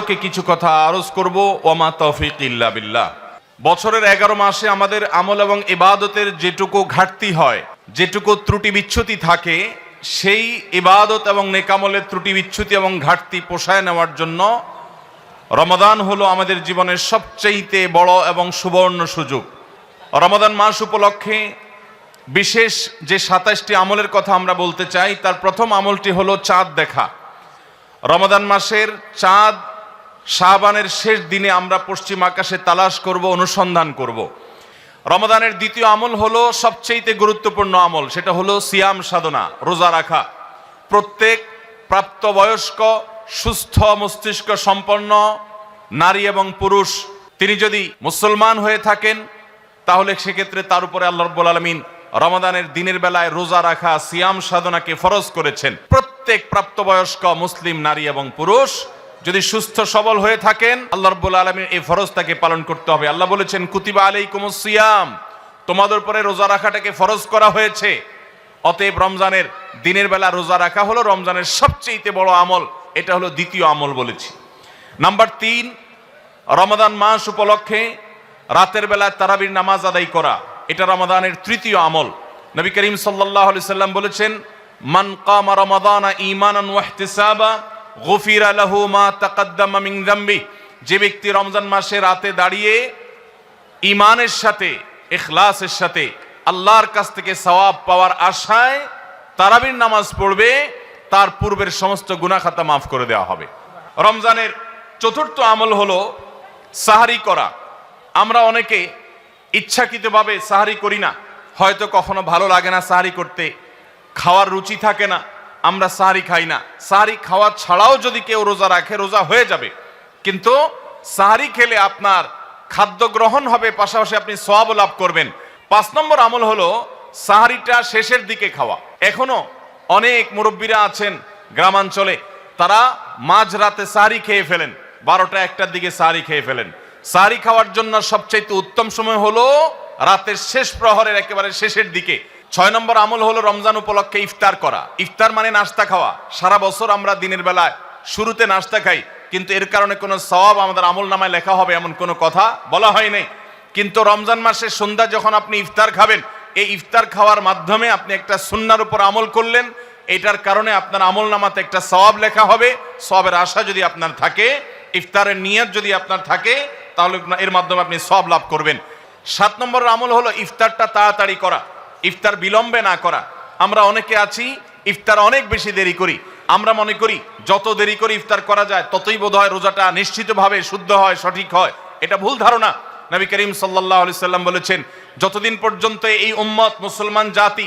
আলোকে কিছু কথা আরজ করব। ওয়ামা তৌফিক ইল্লা বিল্লাহ। বছরের 11 মাসে আমাদের আমল এবং ইবাদতের যেটুকু ঘাটতি হয়, যেটুকু ত্রুটি বিচ্যুতি থাকে, সেই ইবাদত এবং নেকামলের ত্রুটি বিচ্যুতি এবং ঘাটতি পোষায় নেওয়ার জন্য রমাদান হলো আমাদের জীবনের সবচেয়ে বড় এবং সুবর্ণ সুযোগ। রমাদান মাস উপলক্ষে বিশেষ যে 27টি আমলের কথা আমরা বলতে চাই, তার প্রথম আমলটি হলো চাঁদ দেখা। রমাদান মাসের চাঁদ শাবানের শেষ দিনে আমরা পশ্চিম আকাশে তালাশ করব, অনুসন্ধান করব। রমাদানের দ্বিতীয় আমল হলো সবচেয়ে গুরুত্বপূর্ণ আমল, সেটা হলো সিয়াম সাধনা, রোজা রাখা। প্রত্যেক প্রাপ্তবয়স্ক সুস্থ মস্তিষ্ক সম্পন্ন নারী এবং পুরুষ তিনি যদি মুসলমান হয়ে থাকেন, তাহলে সেক্ষেত্রে তার উপরে আল্লাহ রাব্বুল আলামিন রমাদানের দিনের বেলায় রোজা রাখা, সিয়াম সাধনাকে ফরজ করেছেন। প্রত্যেক প্রাপ্তবয়স্ক মুসলিম নারী এবং পুরুষ যদি সুস্থ সবল হয়ে থাকেন, আল্লাহ রাব্বুল আলামিন এই ফরজটাকে পালন করতে হবে। আল্লাহ বলেছেন, কুতিবা আলাইকুমুস সিয়াম, তোমাদের উপরে রোজা রাখাটাকে ফরজ করা হয়েছে। অতএব রমজানের দিনের বেলা রোজা রাখা হলো রমজানের সবচেয়ে বড় আমল। এটা হলো দ্বিতীয় আমল বলেছি। নাম্বার 3, রমাদান মাস উপলক্ষে রাতের বেলা তারাবির নামাজ আদায় করা, এটা রমাদানের তৃতীয় আমল। নবী করিম সাল্লাল্লাহু আলাইহি সাল্লাম বলেছেন, মান কামা রমাদানা ঈমানান ওয়া ইহতিসাবা গুফিরা লাহু মা তাকাদ্দামা মিন যামবি। যে ব্যক্তি রমজান মাসে রাতে দাঁড়িয়ে ঈমানের সাথে, ইখলাসের সাথে আল্লাহর কাছ থেকে সওয়াব পাওয়ার আশায় তারাবির নামাজ পড়বে, তার পূর্বের সমস্ত গুনাহ খাতা মাফ করে দেওয়া হবে। রমজানের চতুর্থ আমল হলো সাহারি করা। আমরা অনেকে ইচ্ছাকৃতভাবে সাহারি করি না, হয়তো কখনো ভালো লাগে না সাহারি করতে, খাওয়ার রুচি থাকে না, আমরা সাহারি খাই না। সাহারি খাওয়া ছাড়াও যদি কেউ রোজা রাখে, রোজা হয়ে যাবে, কিন্তু সাহারি খেলে আপনার খাদ্য গ্রহণ হবে, পাশাপাশি আপনি সওয়াব লাভ করবেন। 5 নম্বর আমল হলো সাহারিটা শেষের দিকে খাওয়া। এখনো অনেক মুরব্বীরা আছেন গ্রামাঞ্চলে, তারা মাঝরাতে সাহারি খেয়ে ফেলেন, 12টা-1টার দিকে সাহারি খেয়ে ফেলেন। সাহারি খাওয়ার জন্য সবচেয়ে উত্তম সময় হলো রাতের শেষ প্রহরের একেবারে শেষের দিকে। 6 নম্বর আমল হলো রমজান উপলক্ষে ইফতার করা। ইফতার মানে নাস্তা খাওয়া। সারা বছর আমরা দিনের বেলায় শুরুতে নাস্তা খাই, কিন্তু এর কারণে কোনো সওয়াব আমাদের আমল নামায় লেখা হবে এমন কোনো কথা বলা হয় নাই। কিন্তু রমজান মাসের সন্ধ্যা যখন আপনি ইফতার খাবেন, এই ইফতার খাওয়ার মাধ্যমে আপনি একটা সুন্নাহর উপর আমল করলেন, এটার কারণে আপনার আমল নামাতে একটা সওয়াব লেখা হবে। সওয়াবের আশা যদি আপনার থাকে, ইফতারের নিয়ত যদি আপনার থাকে, তাহলে এর মাধ্যমে আপনি সওয়াব লাভ করবেন। 7 নম্বরের আমল হলো ইফতারটা তাড়াতাড়ি করা, ইফতার বিলম্বে না করা। আমরা অনেকে আছি ইফতার অনেক বেশি দেরি করি। আমরা মনে করি যত দেরি করে ইফতার করা যায় ততই বোধহয় রোজাটা নিশ্চিতভাবে শুদ্ধ হয়, সঠিক হয়। এটা ভুল ধারণা। নবী করিম সাল্লাল্লাহু আলাইহি সাল্লাম বলেছেন, যতদিন পর্যন্ত এই উম্মত মুসলমান জাতি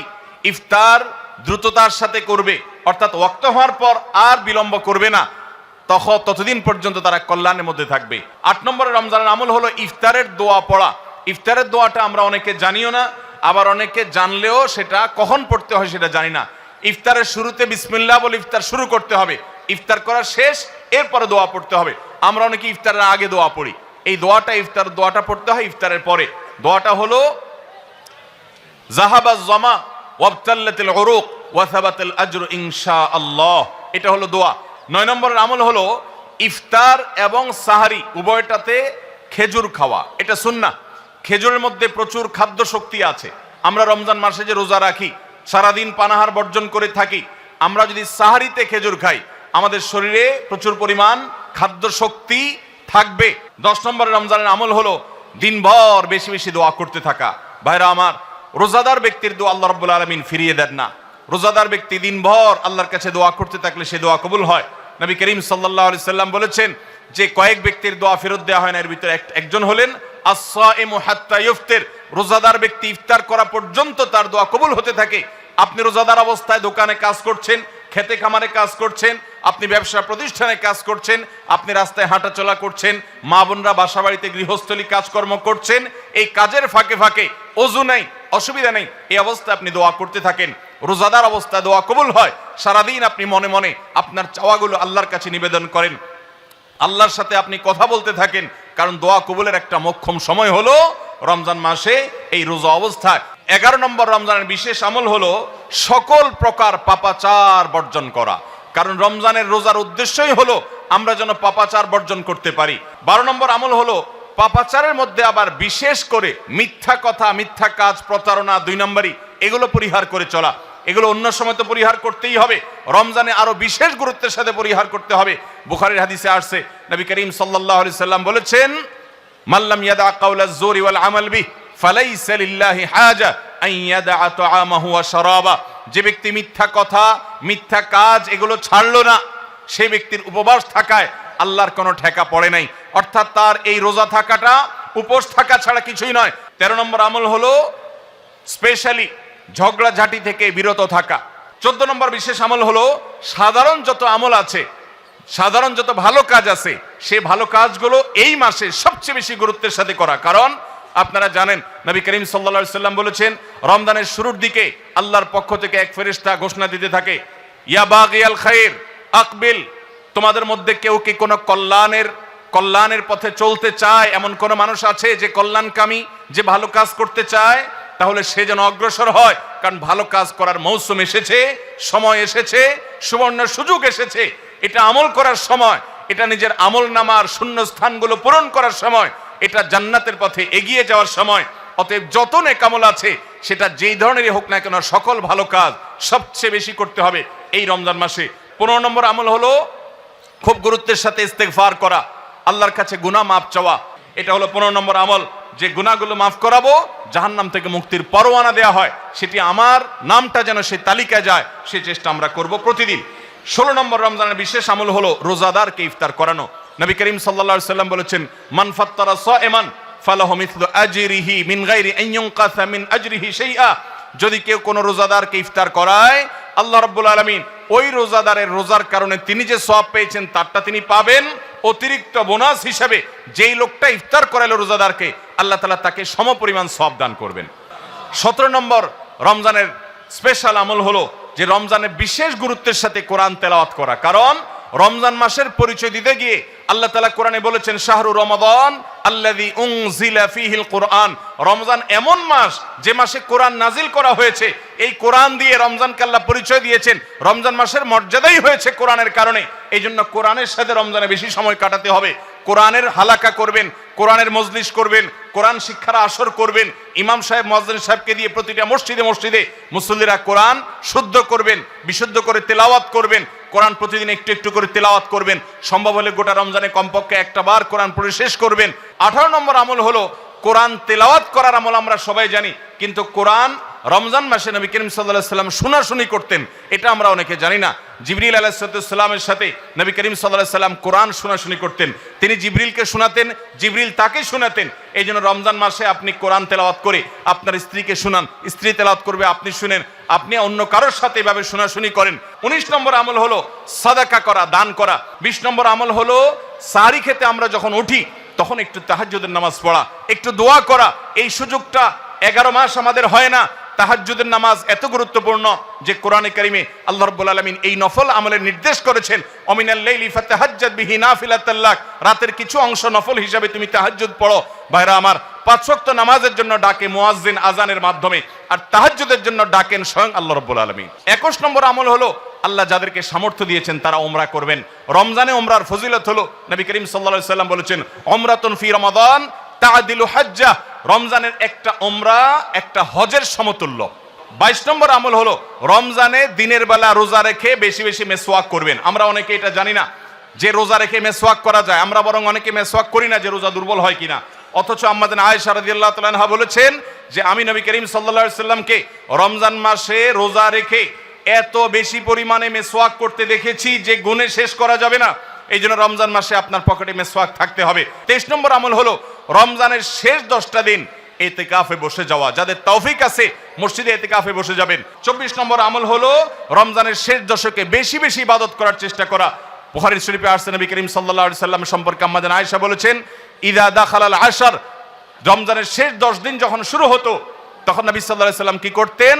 ইফতার দ্রুততার সাথে করবে, অর্থাৎ ওয়াক্ত হওয়ার পর আর বিলম্ব করবে না, ততদিন পর্যন্ত তারা কল্যাণের মধ্যে থাকবে। 8 নম্বরের রমজানের আমল হলো ইফতারের দোয়া পড়া। ইফতারের দোয়াটা আমরা অনেকে জানিও না, আবার অনেকে জানলেও সেটা কখন পড়তে হয় সেটা জানি না। ইফতারের শুরুতে বিসমিল্লাহ বলে ইফতার শুরু করতে হবে, ইফতার করা শেষ, এরপরে দোয়া পড়তে হবে। আমরা অনেকে ইফতারের আগে দোয়া পড়ি, এই দোয়াটা ইফতার দোয়াটা পড়তে হয় ইফতারের পরে। দোয়াটা হলো যাহাবাজ জামা ওয়াবতাল্লাতিল উরুক ওয়া সাবাতাল আজরু ইনশাআল্লাহ, এটা হলো দোয়া। 9 নম্বরের আমল হলো ইফতার এবং সাহারি উভয়টাতে খেজুর খাওয়া, এটা সুন্নাহ। খেজুরের মধ্যে প্রচুর খাদ্য শক্তি আছে। আমরা রমজান মাসে যে রোজা রাখি, সারাদিন পানাহার বর্জন করে থাকি, আমরা যদি সাহারিতে খেজুর খাই, আমাদের শরীরে প্রচুর পরিমাণ খাদ্য শক্তি থাকবে। 10 নম্বরের রমজানের আমল হলো দিনভর বেশি বেশি দোয়া করতে থাকা। ভাইরা আমার, রোজাদার ব্যক্তির দোয়া আল্লাহ রাব্বুল আলামিন ফিরিয়ে দেন না। রোজাদার ব্যক্তি দিনভর আল্লাহর কাছে দোয়া করতে থাকলে সে দোয়া কবুল হয়। নবী করিম সাল্লাল্লাহু আলাইহি সাল্লাম বলেছেন যে কয়েক ব্যক্তির দোয়া ফেরত দেওয়া হয় না, এর ভিতরে একজন হলেন আস-সাইমু হাত্তা ইফতির। রোজাদার ব্যক্তি ইফতার করা পর্যন্ত তার দোয়া কবুল হতে থাকে। আপনি রোজাদার অবস্থায় দোকানে কাজ করছেন, খেতে খামারে কাজ করছেন, আপনি ব্যবসা প্রতিষ্ঠানে কাজ করছেন, আপনি রাস্তায় হাঁটাচলা করছেন, মা বোনরা বাসা বাড়িতে গৃহস্থলী কাজকর্ম করছেন, এই কাজের ফাঁকে ফাঁকে ওযু নাই, অসুবিধা নেই, এই অবস্থায় আপনি দোয়া করতে থাকেন। রোজাদার অবস্থায় দোয়া কবুল হয়। সারাদিন আপনি মনে মনে আপনার চাওয়াগুলো আল্লাহর কাছে নিবেদন করেন, আল্লাহর সাথে আপনি কথা বলতে থাকেন, কারণ দোয়া কবুলের একটা মোক্ষম সময় হলো রমজান মাসে এই রোজা অবস্থায়। 11 নম্বর রমজানের বিশেষ আমল হলো সকল প্রকার পাপাচার বর্জন করা। কারণ রমজানের রোজার উদ্দেশ্যই হলো আমরা যেন পাপাচার বর্জন করতে পারি। 12 নম্বর আমল হলো পাপাচারের মধ্যে আবার বিশেষ করে মিথ্যা কথা, মিথ্যা কাজ, প্রতারণা 2 নম্বরই, এগুলো পরিহার করে চলা। এগুলো অন্য সময় তো পরিহার করতেই হবে, রমজানে আরো বিশেষ গুরুত্বের সাথে পরিহার করতে হবে। বুখারীর হাদিসে আসছে, নবী করিম সাল্লাল্লাহু আলাইহি সাল্লাম বলেছেন, মাল্লাম ইয়াদা কাওলাজ জুরি ওয়াল আমাল বিহি ফালাইসা লিল্লাহি হাজা আন ইয়াদা তাআমাহু ওয়া শারাবা। যে ব্যক্তি মিথ্যা কথা, মিথ্যা কাজ এগুলো ছাড়লো না, সেই ব্যক্তির উপবাস থাকায় আল্লাহর কোনো ঠেকা পড়ে নাই। অর্থাৎ তার এই রোজা থাকাটা উপোস থাকা ছাড়া কিছুই নয়। 13 নম্বর আমল হলো স্পেশালি ঝগড়াঝাটি থেকে বিরত থাকা। 14 নম্বর বিশেষ আমল হলো সাধারণ যত আমল আছে, সাধারণ যত ভালো কাজ আছে, সেই ভালো কাজগুলো এই মাসে সবচেয়ে বেশি গুরুত্বের সাথে করা। কারণ আপনারা জানেন, নবী করিম সাল্লাল্লাহু আলাইহি সাল্লাম বলেছেন, রমজানের শুরুর দিকে আল্লাহর পক্ষ থেকে এক ফেরেশতা ঘোষণা দিতে থাকে, ইয়া বাগিয়াল খায়র আকবিল। তোমাদের মধ্যে কেউ কি কোনো কল্যাণের পথে চলতে চায়, এমন কোন মানুষ আছে যে কল্যাণকামী, যে ভালো কাজ করতে চায়, তাহলে সে যেন অগ্রসর হয়। কারণ ভালো কাজ করার মৌসুম এসেছে, সময় এসেছে, সুবর্ণ সুযোগ এসেছে। এটা আমল করার সময়, এটা নিজের আমল নামার শূন্য স্থানগুলো পূরণ করার সময়, এটা জান্নাতের পথে এগিয়ে যাওয়ার সময়। অতএব যত নেক আমল আছে, সেটা যেই ধরনেরই হোক না কেন, সকল ভালো কাজ সবচেয়ে বেশি করতে হবে এই রমজান মাসে। 15 নম্বর আমল হলো খুব গুরুত্বের সাথে ইস্তেগফার করা, আল্লাহর কাছে গুনাহ মাফ চাওয়া। এটা হলো 15 নম্বর আমল, যে গুনাহগুলো মাফ করাবো, জাহান্নাম থেকে মুক্তির পরোয়ানা দেয়া হয়, সেটি আমার নামটা যেন সেই তালিকায় যায়, সেই চেষ্টা আমরা করব প্রতিদিন। 16 নম্বর রমজানের বিশেষ আমল হলো রোজাদারকে ইফতার করানো। নবী করিম সাল্লাল্লাহু আলাইহি সাল্লাম বলেছেন, মান ফাত্তারা সাইমান ফালাহু মিসলু আজরিহি মিন গায়রি আন ইউনকাসা মিন আজরিহি শাইআ। যদি কেউ কোনো রোজাদারকে ইফতার করায়, আল্লাহ রাব্বুল আলামিন ওই রোজাদারের রোজার কারণে তিনি যে সওয়াব পেয়েছেন তারটা তিনি পাবেন, অতিরিক্ত বোনাস হিসেবে যেই লোকটা ইফতার করালো রোজাদারকে, আল্লাহ তাআলা তাকে সমপরিমাণ সওয়াব দান করবেন। 17 নম্বর রমজানের স্পেশাল আমল হলো যে রমজানে বিশেষ গুরুত্বের সাথে কোরআন তেলাওয়াত করা। কারণ রমজান মাসের পরিচয় দিতে গিয়ে আল্লাহ তাআলা কোরআনে বলেছেন, শাহরু রমাদান আল্লাযী উনজিলা ফীহিল কুরআন। রমজান এমন মাস যে মাসে কোরআন নাজিল করা হয়েছে। এই কোরআন দিয়ে রমজানকে আল্লাহ পরিচয় দিয়েছেন। রমজান মাসের মর্যাদাই হয়েছে কোরআনের কারণে। এই জন্য কোরআনের সাথে রমজানে বেশি সময় কাটাতে হবে। কোরআনের হালাকা করবেন, কোরআনের মজলিস করবেন, কোরআন শিক্ষার আসর করবেন, ইমাম সাহেব মুয়াজ্জিন সাহেবকে দিয়ে প্রতিটা মসজিদে মসজিদে মুসল্লিরা কোরআন শুদ্ধ করবেন, বিশুদ্ধ করে তেলাওয়াত করবেন। কোরআন প্রতিদিন একটু একটু করে তেলাওয়াত করবেন। সম্ভব হলে গোটা রমজানে কমপক্ষে একটা বার কোরআন পড়ে শেষ করবেন। 18 নম্বর আমল হলো কোরআন তেলাওয়াত করার আমল। আমরা সবাই জানি, কিন্তু কোরআন রমজান মাসে নবী করিম সাল্লাল্লাহু আলাইহি সাল্লাম শোনাশুনি করতেন, এটা আমরা অনেকে জানি না। জিবরিল আলাইহিস সালামের সাথে নবী করিম সাল্লাল্লাহু আলাইহি সাল্লাম কোরআন শোনাশুনি করতেন। তিনি জিবরিলকে শোনাতেন, জিবরিল তাকে শোনাতেন। এই জন্য রমজান মাসে আপনি কোরআন তেলাওয়াত করে আপনার স্ত্রীকে শোনান, স্ত্রী তেলাওয়াত করবে, আপনি শুনেন, আপনি অন্য কারোর সাথে এভাবে শোনাশুনি করেন। 19 নম্বর আমল হলো সাদাকা করা, দান করা। 20 নম্বর আমল হলো সাহরি খেতে আমরা যখন উঠি তখন একটু তাহাজ্জুদের নামাজ পড়া, একটু দোয়া করা। এই সুযোগটা 11 মাস আমাদের হয় না। তাহাজ্জুদের নামাজ এত গুরুত্বপূর্ণ যে কোরআনে কারিমে আল্লাহ রাব্বুল আলামিন এই নফল আমলের নির্দেশ করেছেন, অমিনাল লাইলি ফাতাহাজ্জাদ বিহি নাফিলাতাল লাক। রাতের কিছু অংশ নফল হিসাবে তুমি তাহাজ্জুদ পড়ো। ভাইরা আমার, 5 ওয়াক্ত নামাজের জন্য ডাকে মুয়াজ্জিন আজানের মাধ্যমে, আর তাহাজ্জুদের জন্য ডাকেন স্বয়ং আল্লাহ রাব্বুল আলামিন। 21 নম্বর আমল হলো আল্লাহ যাদেরকে সামর্থ্য দিয়েছেন তারা ওমরা করবেন। রমজানে ওমরার ফজিলত হলো, নবী করিম সাল্লাল্লাহু আলাইহি সাল্লাম বলেছেন, ওমরাতুন ফি রমাদান তাআদিলু হাজ্জা। রমজানের একটা ওমরা একটা হজের সমতুল্য। 22 নম্বর আমল হলো রমজানে দিনের বেলা রোজা রেখে বেশি বেশি মেসওয়াক করবেন। আমরা অনেকে এটা জানি না যে রোজা রেখে মেসওয়াক করা যায়। আমরা বরং অনেকে মেসওয়াক করি না যে রোজা দুর্বল হয় কিনা। অথচ আম্মাজান আয়েশা রাদিয়াল্লাহু তাআলা আনহা বলেছেন যে আমি নবী করিম সাল্লাল্লাহু আলাইহি সাল্লামকে রমজান মাসে রোজা রেখে এত বেশি পরিমাণে মেসওয়াক করতে দেখেছি যে গুণে শেষ করা যাবে না। এই জন্য রমজান মাসে আপনার পকেটে মেসওয়াক থাকতে হবে। 23 নম্বর আমল হলো রমজানের শেষ 10টা দিন ইতিকাফে বসে যাওয়া। যাদের তৌফিক আছে মসজিদে ইতিকাফে বসে যাবেন। 24 নম্বর আমল হলো রমজানের শেষ দশকে বেশি বেশি ইবাদত করার চেষ্টা করা। বুখারী শরীফে আসছে নবী করিম সাল্লাল্লাহু আলাইহি সাল্লাম সম্পর্কে আম্মাজান আয়েশা বলেছেন, ইদা দাখালাল আশর, রমজানের শেষ 10 দিন যখন শুরু হতো তখন নবী সাল্লাল্লাহু আলাইহি সাল্লাম কি করতেন?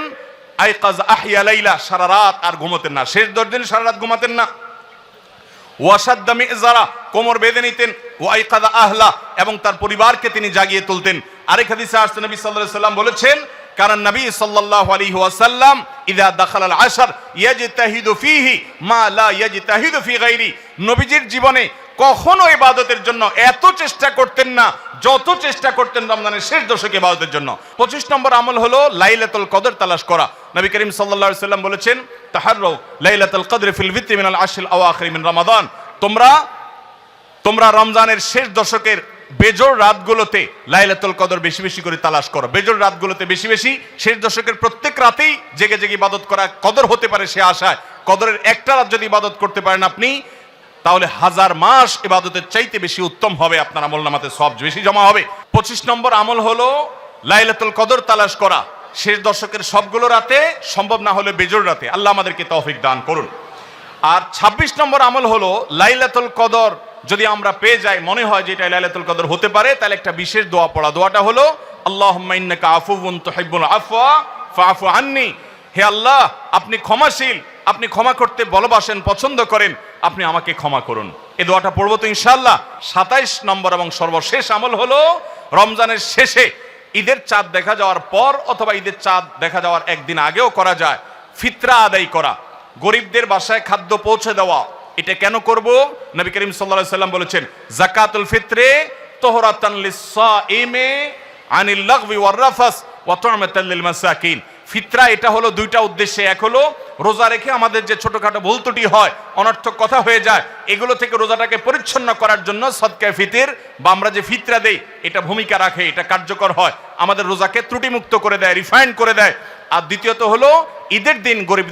আইকাজ আহিয়া লাইলা, সারা রাত আর ঘুমাতেন না। শেষ 10 দিন সারা রাত ঘুমাতেন না। ওয়াসাদ্দা মিজারা, কোমর বেঁধে নিতেন। ওয়াইকাদা আহলা, এবং তার পরিবারকে তিনি জাগিয়ে তুলতেন। আরেক হাদিসে আসছে নবী সাল্লাল্লাহু আলাইহি সাল্লাম বলেছেন, কারণ নবী সাল্লাল্লাহু আলাইহি ওয়াসাল্লাম ইযা দাখালাল আশর ইয়াজতাহিদু ফীহি মা লা ইয়াজতাহিদু ফী গায়রি, নবীজির জীবনে কখনো ইবাদতের জন্য এত চেষ্টা করতেন না যত চেষ্টা করতেন রমজানের শেষ দশকে ইবাদতের জন্য। 25 নম্বর আমল হলো লাইলাতুল কদর তালাশ করা। নবী করিম সাল্লাল্লাহু আলাইহি ওয়াসাল্লাম বলেছেন, তাহাররু লাইলাতুল কদর ফিল ভিত্রি মিনাল আশরিল আওয়াখির মিন রমাদান, তোমরা রমজানের শেষ দশকের বেজোড় রাতগুলোতে লাইলাতুল কদর বেশি বেশি করে তালাশ করো। বেজোড় রাতগুলোতে বেশি বেশি, শেষ দশকের প্রত্যেক রাতেই জেগে জেগে ইবাদত করা কদর হতে পারে সে আশায়। কদরের একটা রাত যদি ইবাদত করতে পারেন আপনি, তাহলে 1000 মাস ইবাদতের চাইতে বেশি উত্তম হবে, আপনার আমলনামাতে সওয়াব বেশি জমা হবে। 25 নম্বর আমল হলো লাইলাতুল কদর তালাশ করা শেষ দশকের সবগুলো রাতে, সম্ভব না হলে বেজোড় রাতে। আল্লাহ আমাদেরকে তৌফিক দান করুন। আর 26 নম্বর আমল হলো লাইলাতুল কদর যদি আমরা পেয়ে যাই, মনে হয় যে এটা লাইলাতুল কদর হতে পারে, তাহলে একটা বিশেষ দোয়া পড়া। দোয়াটা হলো আল্লাহুম্মা ইন্নাকা আফুউন তুহিব্বুল আফওয়া ফাআফু আন্নি, হে আল্লাহ আপনি ক্ষমাশীল, আপনি ক্ষমা করতে ভালোবাসেন, পছন্দ করেন, আপনি আমাকে ক্ষমা করুন। এই দোয়াটা পড়বো তো ইনশাআল্লাহ। 27 নম্বর এবং সর্বশেষ আমল হলো রমজানের শেষে ঈদের চাঁদ দেখা যাওয়ার পর অথবা ঈদের চাঁদ দেখা যাওয়ার একদিন আগেও করা যায় ফিতরা আদায় করা, গরিবদের বাসায় খাদ্য পৌঁছে দেওয়া। এটা কেন করব? নবী করিম সাল্লাল্লাহু আলাইহি সাল্লাম বলেছেন, যাকাতুল ফিতরে তুহরাতান লিস-সাইমি আনিল লাগবি ওয়ার রাফাস ওয়া তু'মাতাল লিল মাসাকিন। ফিতরা এটা হলো দুইটা উদ্দেশ্যে, এক হলো রোজা রেখে আমাদের যে ছোটখাটো ভুল ত্রুটি হয়, অনর্থক কথা হয়ে যায়, এগুলো থেকে রোজাটাকে পরিচ্ছন্ন করার জন্য সদকায়ে ফিতর বা আমরা যে ফিতরা দেই এটা ভূমিকা রাখে, এটা কার্যকর হয়, আমাদের রোজাকে ত্রুটিমুক্ত করে দেয়, রিফাইন্ড করে দেয়। আর দ্বিতীয়ত হলো ঈদের দিন গরিব